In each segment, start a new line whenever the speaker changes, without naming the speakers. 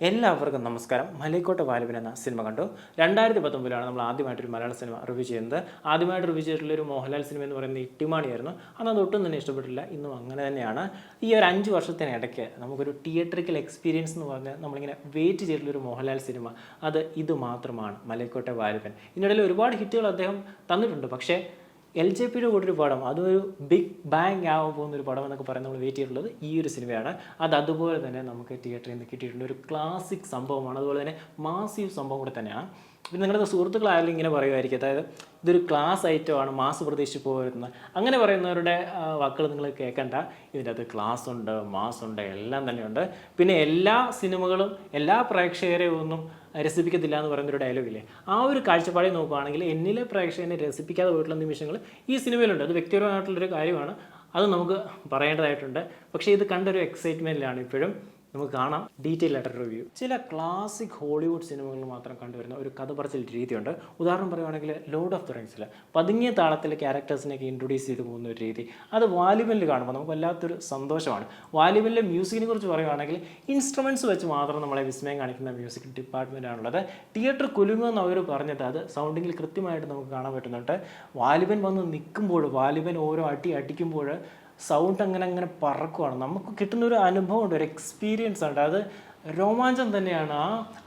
എല്ലാവർക്കും നമസ്കാരം. മലൈക്കോട്ടെ വാലിബൻ എന്ന സിനിമ കണ്ടു. 2019 നമ്മൾ ആദ്യമായിട്ടൊരു മലയാള സിനിമ റിവ്യൂ ചെയ്യുന്നത്. ആദ്യമായിട്ട് റിവ്യൂ ചെയ്തിട്ടുള്ളൊരു മോഹൻലാൽ സിനിമ എന്ന് പറയുന്നത് ഇട്ടിമാണിയായിരുന്നു. അന്നത് ഒട്ടും തന്നെ ഇഷ്ടപ്പെട്ടില്ല. ഇന്നും അങ്ങനെ തന്നെയാണ്. ഈ ഒരു 5 വർഷത്തിനിടയ്ക്ക് നമുക്കൊരു തിയേറ്ററിക്കൽ എക്സ്പീരിയൻസ് എന്ന് പറഞ്ഞാൽ നമ്മളിങ്ങനെ വെയിറ്റ് ചെയ്തിട്ടുള്ളൊരു മോഹൻലാൽ സിനിമ അത് ഇത് മാത്രമാണ്, മലൈക്കോട്ടെ വാലിബൻ. ഇതിനിടയിൽ ഒരുപാട് ഹിറ്റുകൾ അദ്ദേഹം തന്നിട്ടുണ്ട്. പക്ഷേ LJPയുടെ കൂടെ ഒരു പടം, അതൊരു ബിഗ് ബാങ് ആവാൻ പോകുന്ന ഒരു പടം എന്നൊക്കെ പറയുന്നത് നമ്മൾ വെയിറ്റ് ചെയ്തിട്ടുള്ളത് ഈ ഒരു സിനിമയാണ്. അത് അതുപോലെ തന്നെ നമുക്ക് തിയേറ്ററിൽ നിന്ന് കിട്ടിയിട്ടുണ്ട്. ഒരു ക്ലാസിക് സംഭവമാണ്, അതുപോലെ തന്നെ മാസീവ് സംഭവം കൂടെ തന്നെയാണ്. പിന്നെ നിങ്ങളുടെ സുഹൃത്തുക്കളായാലും ഇങ്ങനെ പറയുമായിരിക്കും, അതായത് ഇതൊരു ക്ലാസ് ഐറ്റമാണ്, മാസ് പ്രതീക്ഷിച്ച് പോരുന്നത്, അങ്ങനെ പറയുന്നവരുടെ വാക്കുകൾ നിങ്ങൾ കേൾക്കണ്ട. ഇതിൻ്റെ അകത്ത് ക്ലാസ് ഉണ്ട്, മാസ് ഉണ്ട്, എല്ലാം തന്നെയുണ്ട്. പിന്നെ എല്ലാ സിനിമകളും എല്ലാ പ്രേക്ഷകരെയും ഒന്നും രസിപ്പിക്കത്തില്ല എന്ന് പറയുന്നൊരു ഡയലോഗില്ലേ, ആ ഒരു കാഴ്ചപ്പാടിൽ നോക്കുകയാണെങ്കിൽ എന്നിലെ പ്രേക്ഷകനെ രസിപ്പിക്കാതെ പോയിട്ടുള്ള നിമിഷങ്ങൾ ഈ സിനിമയിലുണ്ട്. അത് വ്യക്തിപരമായിട്ടുള്ളൊരു കാര്യമാണ്, അത് നമുക്ക് പറയേണ്ടതായിട്ടുണ്ട്. പക്ഷേ ഇത് കണ്ടൊരു എക്സൈറ്റ്മെൻറ്റിലാണ് ഇപ്പോഴും. നമുക്ക് കാണാം ഡീറ്റെയിൽ ആയിട്ടൊരു റിവ്യൂ. ചില ക്ലാസിക് ഹോളിവുഡ് സിനിമകളിൽ മാത്രം കണ്ടുവരുന്ന ഒരു കഥ പറച്ചിൽ രീതിയുണ്ട്. ഉദാഹരണം പറയുവാണെങ്കിൽ ലോർഡ് ഓഫ് ദ റിങ്സിൽ പതുങ്ങിയ താളത്തിൽ ക്യാരക്ടേഴ്സിനൊക്കെ ഇൻട്രൊഡ്യൂസ് ചെയ്ത് പോകുന്ന ഒരു രീതി, അത് വാലിബനിൽ കാണുമ്പോൾ നമുക്ക് വല്ലാത്തൊരു സന്തോഷമാണ്. വാലിബനിലെ മ്യൂസിക്കിനെ കുറിച്ച് പറയുവാണെങ്കിൽ ഇൻസ്ട്രുമെൻറ്റ്സ് വെച്ച് മാത്രം നമ്മളെ വിസ്മയം കാണിക്കുന്ന മ്യൂസിക് ഡിപ്പാർട്ട്മെൻ്റ് ആണുള്ളത്. തിയേറ്റർ കുലുങ്ങുമെന്ന് അവർ പറഞ്ഞിട്ട് അത് സൗണ്ടിങ്ങിൽ കൃത്യമായിട്ട് നമുക്ക് കാണാൻ പറ്റുന്നുണ്ട്. വാലിബൻ വന്ന് നിൽക്കുമ്പോൾ, വാലിബൻ ഓരോ അടിക്കുമ്പോൾ സൗണ്ട് അങ്ങനെ പറക്കുവാണ്. നമുക്ക് കിട്ടുന്നൊരു അനുഭവമുണ്ട്, ഒരു എക്സ്പീരിയൻസ് ഉണ്ട്. അത് രോമാഞ്ചം തന്നെയാണ്.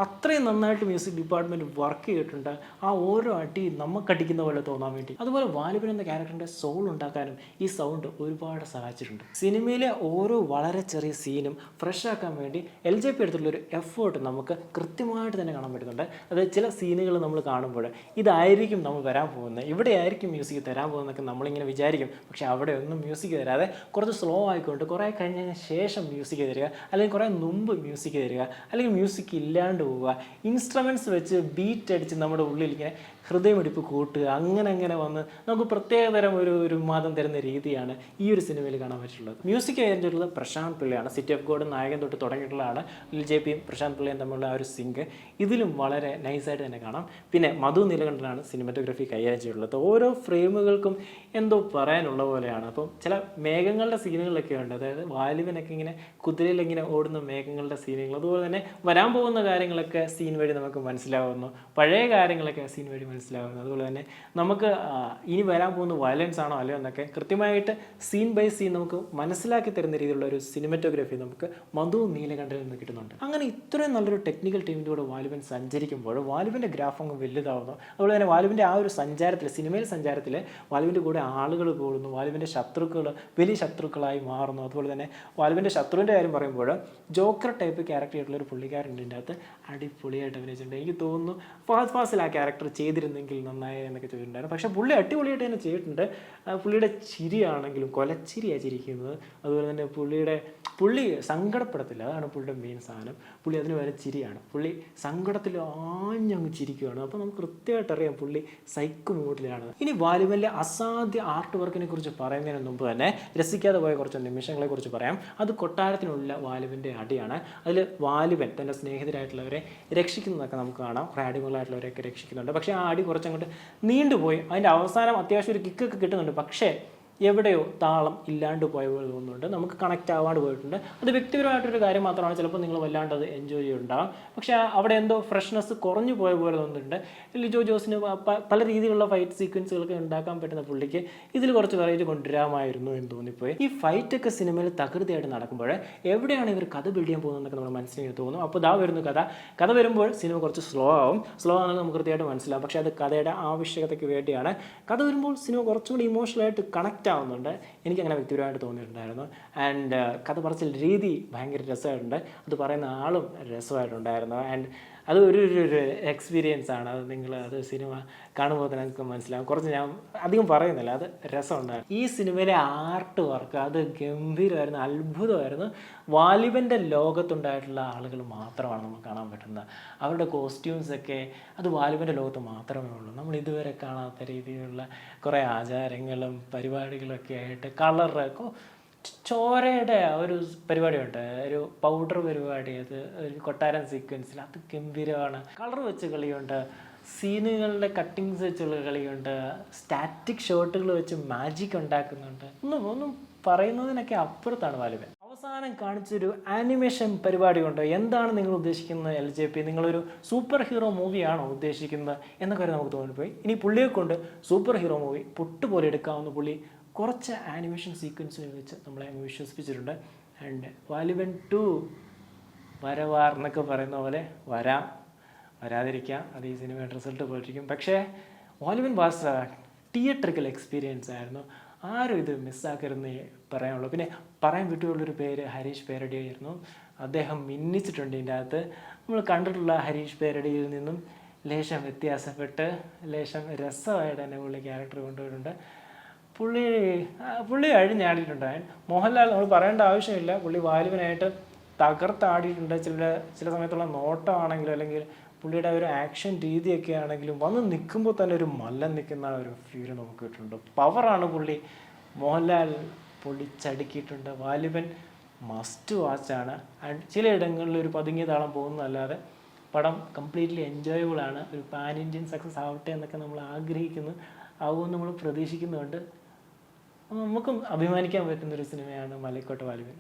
അത്രയും നന്നായിട്ട് മ്യൂസിക് ഡിപ്പാർട്ട്മെൻറ്റ് വർക്ക് ചെയ്തിട്ടുണ്ട്, ആ ഓരോ അടി നമുക്കടിക്കുന്ന പോലെ തോന്നാൻ വേണ്ടി. അതുപോലെ വാലിബൻ എന്ന ക്യാരക്ടറിൻ്റെ സോൾ ഉണ്ടാക്കാനും ഈ സൗണ്ട് ഒരുപാട് സഹായിച്ചിട്ടുണ്ട്. സിനിമയിലെ ഓരോ വളരെ ചെറിയ സീനും ഫ്രഷ് ആക്കാൻ വേണ്ടി LJP എടുത്തുള്ളൊരു എഫേർട്ട് നമുക്ക് കൃത്യമായിട്ട് തന്നെ കാണാൻ പറ്റുന്നുണ്ട്. അതായത് ചില സീനുകൾ നമ്മൾ കാണുമ്പോൾ ഇതായിരിക്കും നമ്മൾ വരാൻ പോകുന്നത്, ഇവിടെ ആയിരിക്കും മ്യൂസിക് തരാൻ പോകുന്നതൊക്കെ നമ്മളിങ്ങനെ വിചാരിക്കും. പക്ഷേ അവിടെ ഒന്നും മ്യൂസിക് തരാതെ കുറച്ച് സ്ലോ ആയിക്കൊണ്ട് കുറേ കഴിഞ്ഞതിന് ശേഷം മ്യൂസിക് തരിക, അല്ലെങ്കിൽ കുറേ മുമ്പ് മ്യൂസിക് തരിക, അല്ലെങ്കിൽ മ്യൂസിക് ഇല്ലാണ്ട് പോവുക, ഇൻസ്ട്രുമെൻറ്റ്സ് വെച്ച് ബീറ്റ് അടിച്ച് നമ്മുടെ ഉള്ളിൽ ഇങ്ങനെ ഹൃദയമിടിപ്പ് കൂട്ടുക, അങ്ങനെ വന്ന് നമുക്ക് പ്രത്യേകതരം ഒരു മാതം തരുന്ന രീതിയാണ് ഈ ഒരു സിനിമയിൽ കാണാൻ പറ്റുള്ളത്. മ്യൂസിക് കഴിഞ്ഞിട്ടുള്ളത് പ്രശാന്ത് പിള്ളയാണ്. സിറ്റി ഓഫ് ഗോഡ് നായകൻ തൊട്ട് തുടങ്ങിയിട്ടുള്ളതാണ്. LJPയും പ്രശാന്ത് പിള്ളയും തമ്മിലുള്ള ആ ഒരു സിങ്ക് ഇതിലും വളരെ നൈസായിട്ട് തന്നെ കാണാം. പിന്നെ മധു നീലകണ്ഠനാണ് സിനിമാറ്റോഗ്രാഫി കൈകാര്യം ചെയ്തിട്ടുള്ളത്. ഓരോ ഫ്രെയിമുകൾക്കും എന്തോ പറയാനുള്ള പോലെയാണ്. അപ്പം ചില മേഘങ്ങളുടെ സീനുകളൊക്കെ ഉണ്ട്, അതായത് വാലിബനൊക്കെ ഇങ്ങനെ കുതിരയിലിങ്ങനെ ഓടുന്ന മേഘങ്ങളുടെ സീനുകൾ, അതുപോലെ തന്നെ വരാൻ പോകുന്ന കാര്യങ്ങളൊക്കെ സീൻ വഴി നമുക്ക് മനസ്സിലാവുന്നു, പഴയ കാര്യങ്ങളൊക്കെ സീൻ വഴി മനസ്സിലാവുന്നു. അതുപോലെ തന്നെ നമുക്ക് ഇനി വരാൻ പോകുന്ന വയലൻസ് ആണോ അല്ലയോ എന്നൊക്കെ കൃത്യമായിട്ട് സീൻ ബൈ സീൻ നമുക്ക് മനസ്സിലാക്കി തരുന്ന രീതിയിലുള്ള ഒരു സിനിമറ്റോഗ്രാഫി നമുക്ക് മധു നീലകണ്ഠനിൽ നിന്ന് കിട്ടുന്നുണ്ട്. അങ്ങനെ ഇത്രയും നല്ലൊരു ടെക്നിക്കൽ ടീമിൻ്റെ കൂടെ വാലിബൻ സഞ്ചരിക്കുമ്പോൾ വാലിബൻ്റെ ഗ്രാഫ് അങ്ങ് വലുതാവുന്നു. അതുപോലെ തന്നെ വാലിബൻ്റെ ആ ഒരു സഞ്ചാരത്തിൽ, സിനിമയിൽ സഞ്ചാരത്തിൽ വാലിബൻ്റെ കൂടെ ആളുകൾ കൂടുന്നു, വാലിബൻ്റെ ശത്രുക്കൾ വലിയ ശത്രുക്കളായി മാറുന്നു. അതുപോലെ തന്നെ വാലിബൻ്റെ ശത്രുവിൻ്റെ കാര്യം പറയുമ്പോൾ ജോക്കർ ടൈപ്പ് ക്യാരക്ടർ ആയിട്ടുള്ള ഒരു പുള്ളിക്കാരൻ്റെ അകത്ത് അടിപൊളിയായിട്ട് അഭിനയിച്ചിട്ടുണ്ട്. എനിക്ക് തോന്നുന്നു ഫഹദ് ഫാസിൽ ആ ക്യാരക്ടർ ചെയ്തിരുന്നെങ്കിൽ നന്നായി എന്നൊക്കെ ചോദിച്ചിട്ടുണ്ടായിരുന്നു. പക്ഷേ പുള്ളി അടിപൊളിയായിട്ട് തന്നെ ചെയ്തിട്ടുണ്ട്. പുള്ളിയുടെ ചിരിയാണെങ്കിലും കൊലച്ചിരിയാണ് ചിരിക്കുന്നത്. അതുപോലെ തന്നെ പുള്ളി സങ്കടപ്പെടത്തില്ല, അതാണ് പുള്ളിയുടെ മെയിൻ സാധനം. പുള്ളി അതിന് വരെ ചിരിയാണ്. പുള്ളി സങ്കടത്തിൽ ആഞ്ഞങ്ങ് ചിരിക്കുകയാണ്. അപ്പോൾ നമുക്ക് കൃത്യമായിട്ട് അറിയാം പുള്ളി സൈക്കോ മൂഡിലാണ്. ഇനി വാലിബനിലെ അസാധ്യ ആർട്ട് വർക്കിനെ കുറിച്ച് പറയുന്നതിന് മുമ്പ് തന്നെ രസിക്കാതെ പോയ കുറച്ച് നിമിഷങ്ങളെ കുറിച്ച് പറയാം. അത് കൊട്ടാരത്തിനുള്ള വാലിബൻ്റെ അടിയാണ്. അതിൽ വാലിബൻ തൻ്റെ സ്നേഹിതരായിട്ടുള്ളവരെ രക്ഷിക്കുന്നതൊക്കെ നമുക്ക് കാണാം. കുറേ അടിമകളായിട്ടുള്ളവരെയൊക്കെ രക്ഷിക്കുന്നുണ്ട്. പക്ഷേ ആ അടി കുറച്ചങ്ങോട്ട് നീണ്ടുപോയി. അതിൻ്റെ അവസാനം അത്യാവശ്യം ഒരു കിക്കൊക്കെ കിട്ടുന്നുണ്ട്. പക്ഷേ എവിടെയോ താളം ഇല്ലാണ്ട് പോയ പോലെ തോന്നുന്നുണ്ട്, നമുക്ക് കണക്റ്റ് ആവാണ്ട് പോയിട്ടുണ്ട്. അത് വ്യക്തിപരമായിട്ടൊരു കാര്യം മാത്രമാണ്. ചിലപ്പോൾ നിങ്ങൾ വല്ലാണ്ട് അത് എൻജോയ് ചെയ്യുന്നുണ്ടാകും. പക്ഷേ അവിടെ എന്തോ ഫ്രഷ്നെസ് കുറഞ്ഞു പോയ പോലെ തോന്നുന്നുണ്ട്. ലിജോ ജോസിന് പല രീതിയിലുള്ള ഫൈറ്റ് സീക്വൻസുകളൊക്കെ ഉണ്ടാക്കാൻ പറ്റുന്ന പുള്ളിക്ക് ഇതിൽ കുറച്ച് വെറൈറ്റി കൊണ്ടുവരാമായിരുന്നു എന്ന് തോന്നിപ്പോയി. ഈ ഫൈറ്റൊക്കെ സിനിമയിൽ തകൃതിയായിട്ട് നടക്കുമ്പോൾ എവിടെയാണ് ഇവർ കഥ ബിൽഡ് ചെയ്യാൻ പോകുന്നതെന്നൊക്കെ നമ്മൾ മനസ്സിലാക്കി തോന്നും. അപ്പോൾ ഇതാ വരുന്നു കഥ വരുമ്പോൾ സിനിമ കുറച്ച് സ്ലോ ആണെന്ന് നമുക്ക് കൃത്യമായിട്ട് മനസ്സിലാവും. പക്ഷേ അത് കഥയുടെ ആവശ്യകതയ്ക്ക് വേണ്ടിയാണ്. കഥ വരുമ്പോൾ സിനിമ കുറച്ചുകൂടി ഇമോഷണലായിട്ട് കണക്റ്റ് ആവുന്നുണ്ട്. എനിക്കങ്ങനെ വ്യക്തിപരമായിട്ട് തോന്നിയിട്ടുണ്ടായിരുന്നു. ആൻഡ് കഥ പറച്ചിൽ രീതി ഭയങ്കര രസമായിട്ടുണ്ട്. അത് പറയുന്ന ആളും രസമായിട്ടുണ്ടായിരുന്നു. ആൻഡ് അത് ഒരു എക്സ്പീരിയൻസ് ആണ്. അത് സിനിമ കാണുമ്പോൾ തന്നെ നമുക്ക് മനസ്സിലാവും. കുറച്ച് ഞാൻ അധികം പറയുന്നില്ല, അത് രസമുണ്ടായിരുന്നു. ഈ സിനിമയിലെ ആർട്ട് വർക്ക് അത് ഗംഭീരമായിരുന്നു, അത്ഭുതമായിരുന്നു. വാലിബൻ്റെ ലോകത്തുണ്ടായിട്ടുള്ള ആളുകൾ മാത്രമാണ് നമുക്ക് കാണാൻ പറ്റുന്നത്. അവരുടെ കോസ്റ്റ്യൂംസൊക്കെ അത് വാലിബൻ്റെ ലോകത്ത് മാത്രമേ ഉള്ളൂ. നമ്മൾ ഇതുവരെ കാണാത്ത രീതിയിലുള്ള കുറേ ആചാരങ്ങളും പരിപാടികളൊക്കെ ആയിട്ട് കളറൊക്കെ, ചോരയുടെ ഒരു പരിപാടിയുണ്ട്, ഒരു പൗഡർ പരിപാടി, അത് ഒരു കൊട്ടാരം സീക്വൻസിൽ അത് ഗംഭീരമാണ്. കളർ വെച്ച് കളിയുണ്ട്, സീനുകളുടെ കട്ടിങ്സ് വെച്ചുള്ള കളിയുണ്ട്, സ്റ്റാറ്റിക് ഷോട്ടുകൾ വെച്ച് മാജിക് ഉണ്ടാക്കുന്നുണ്ട്. ഒന്നും പറയുന്നതിനൊക്കെ അപ്പുറത്താണ് വാലിബൻ. അവസാനം കാണിച്ചൊരു ആനിമേഷൻ പരിപാടി കൊണ്ട് എന്താണ് നിങ്ങൾ ഉദ്ദേശിക്കുന്നത് LJP? നിങ്ങളൊരു സൂപ്പർ ഹീറോ മൂവിയാണോ ഉദ്ദേശിക്കുന്നത് എന്നൊക്കെ നമുക്ക് തോന്നിപ്പോയി. ഇനി പുള്ളിയെ കൊണ്ട് സൂപ്പർ ഹീറോ മൂവി പുട്ടുപോലെ എടുക്കാവുന്ന പുള്ളി കുറച്ച് ആനിമേഷൻ സീക്വൻസിൽ വെച്ച് നമ്മളെ അങ്ങ് വിശ്വസിപ്പിച്ചിട്ടുണ്ട്. ആൻഡ് വാലിബൻ 2 വരവാർ എന്നൊക്കെ പറയുന്ന പോലെ വരാം, വരാതിരിക്കാം, അത് ഈ സിനിമയുടെ റിസൾട്ട് പോയിരിക്കും. പക്ഷേ വാലിബൻ വാസ് തിയേറ്ററിക്കൽ എക്സ്പീരിയൻസ് ആയിരുന്നു. ആരും ഇത് മിസ്സാക്കരുതെന്നേ പറയാനുള്ളൂ. പിന്നെ പറയാൻ വിട്ടുള്ളൊരു പേര് ഹരീഷ് പേരടി ആയിരുന്നു. അദ്ദേഹം മിന്നിച്ചിട്ടുണ്ട് ഇതിൻ്റെ അകത്ത്. നമ്മൾ കണ്ടിട്ടുള്ള ഹരീഷ് പേരടിയിൽ നിന്നും ലേശം വ്യത്യാസപ്പെട്ട് ലേശം രസമായിട്ട് തന്നെ പുള്ളി ക്യാരക്ടർ കൊണ്ടുപോയിട്ടുണ്ട്. പുള്ളി അഴിഞ്ഞാടിയിട്ടുണ്ട്. മോഹൻലാൽ നമ്മൾ പറയേണ്ട ആവശ്യമില്ല, പുള്ളി വാലിബനായിട്ട് തകർത്താടിയിട്ടുണ്ട്. ചില സമയത്തുള്ള നോട്ടമാണെങ്കിലും അല്ലെങ്കിൽ പുള്ളിയുടെ ഒരു ആക്ഷൻ രീതിയൊക്കെ ആണെങ്കിലും വന്ന് നിൽക്കുമ്പോൾ തന്നെ ഒരു മല്ലൻ നിൽക്കുന്ന ഒരു ഫീൽ നമുക്ക് കിട്ടുന്നുണ്ട്. പവറാണ് പുള്ളി. മോഹൻലാൽ പൊളിച്ചടുക്കിയിട്ടുണ്ട്. വാലിബൻ മസ്റ്റ് വാച്ചാണ്. ആൻഡ് ചിലയിടങ്ങളിൽ ഒരു പതുങ്ങിയ താളം പോകുന്നതല്ലാതെ പടം കംപ്ലീറ്റ്ലി എൻജോയബിൾ ആണ്. ഒരു പാൻ ഇന്ത്യൻ സക്സസ് ആവട്ടെ എന്നൊക്കെ നമ്മൾ ആഗ്രഹിക്കുന്നു, ആവുമെന്ന് നമ്മൾ പ്രതീക്ഷിക്കുന്നുണ്ട്. നമുക്കും അഭിമാനിക്കാൻ പറ്റുന്നൊരു സിനിമയാണ് മലൈക്കോട്ട വാലിബൻ.